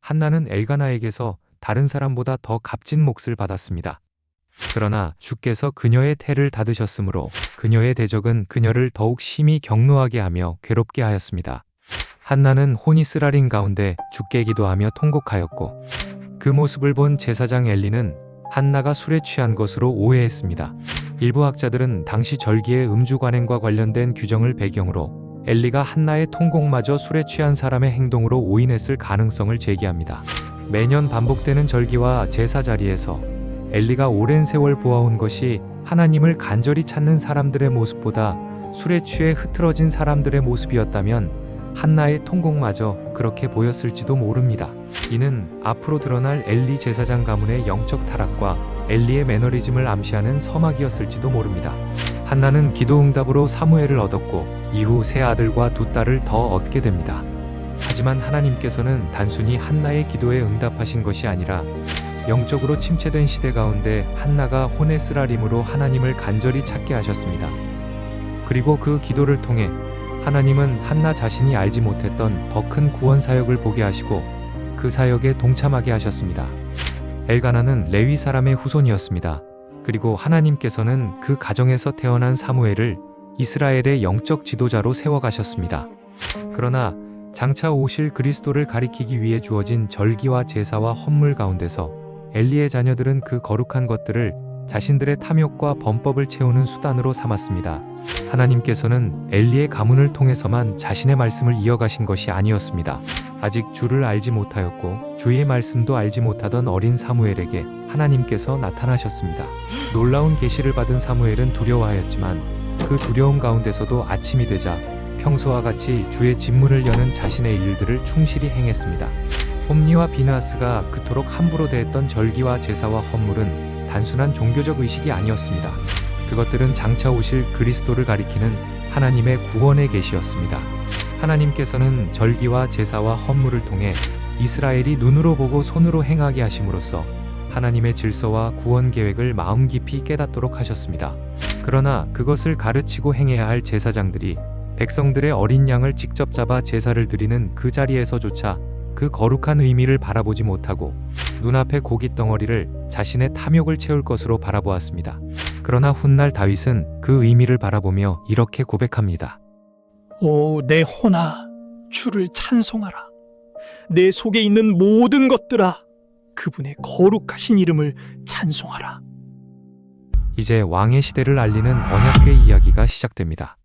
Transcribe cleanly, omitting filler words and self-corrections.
한나는 엘가나에게서 다른 사람보다 더 값진 몫을 받았습니다. 그러나 주께서 그녀의 태를 닫으셨으므로 그녀의 대적은 그녀를 더욱 심히 격노하게 하며 괴롭게 하였습니다. 한나는 혼이 쓰라린 가운데 주께 기도하며 통곡하였고, 그 모습을 본 제사장 엘리는 한나가 술에 취한 것으로 오해했습니다. 일부 학자들은 당시 절기의 음주 관행과 관련된 규정을 배경으로 엘리가 한나의 통곡마저 술에 취한 사람의 행동으로 오인했을 가능성을 제기합니다. 매년 반복되는 절기와 제사 자리에서 엘리가 오랜 세월 보아온 것이 하나님을 간절히 찾는 사람들의 모습보다 술에 취해 흐트러진 사람들의 모습이었다면 한나의 통곡마저 그렇게 보였을지도 모릅니다. 이는 앞으로 드러날 엘리 제사장 가문의 영적 타락과 엘리의 매너리즘을 암시하는 서막이었을지도 모릅니다. 한나는 기도 응답으로 사무엘을 얻었고 이후 세 아들과 두 딸을 더 얻게 됩니다. 하지만 하나님께서는 단순히 한나의 기도에 응답하신 것이 아니라 영적으로 침체된 시대 가운데 한나가 혼의 쓰라림으로 하나님을 간절히 찾게 하셨습니다. 그리고 그 기도를 통해 하나님은 한나 자신이 알지 못했던 더 큰 구원 사역을 보게 하시고 그 사역에 동참하게 하셨습니다. 엘가나는 레위 사람의 후손이었습니다. 그리고 하나님께서는 그 가정에서 태어난 사무엘을 이스라엘의 영적 지도자로 세워가셨습니다. 그러나 장차 오실 그리스도를 가리키기 위해 주어진 절기와 제사와 헌물 가운데서 엘리의 자녀들은 그 거룩한 것들을 자신들의 탐욕과 범법을 채우는 수단으로 삼았습니다. 하나님께서는 엘리의 가문을 통해서만 자신의 말씀을 이어가신 것이 아니었습니다. 아직 주를 알지 못하였고 주의 말씀도 알지 못하던 어린 사무엘에게 하나님께서 나타나셨습니다. 놀라운 계시를 받은 사무엘은 두려워하였지만 그 두려움 가운데서도 아침이 되자 평소와 같이 주의 진문을 여는 자신의 일들을 충실히 행했습니다. 홈리와 비느하스가 그토록 함부로 대했던 절기와 제사와 헌물은 단순한 종교적 의식이 아니었습니다. 그것들은 장차 오실 그리스도를 가리키는 하나님의 구원의 계시였습니다. 하나님께서는 절기와 제사와 헌물을 통해 이스라엘이 눈으로 보고 손으로 행하게 하심으로써 하나님의 질서와 구원 계획을 마음 깊이 깨닫도록 하셨습니다. 그러나 그것을 가르치고 행해야 할 제사장들이 백성들의 어린 양을 직접 잡아 제사를 드리는 그 자리에서조차 그 거룩한 의미를 바라보지 못하고 눈앞의 고깃 덩어리를 자신의 탐욕을 채울 것으로 바라보았습니다. 그러나 훗날 다윗은 그 의미를 바라보며 이렇게 고백합니다. 오, 내 혼아, 주를 찬송하라. 내 속에 있는 모든 것들아, 그분의 거룩하신 이름을 찬송하라. 이제 왕의 시대를 알리는 언약궤 이야기가 시작됩니다.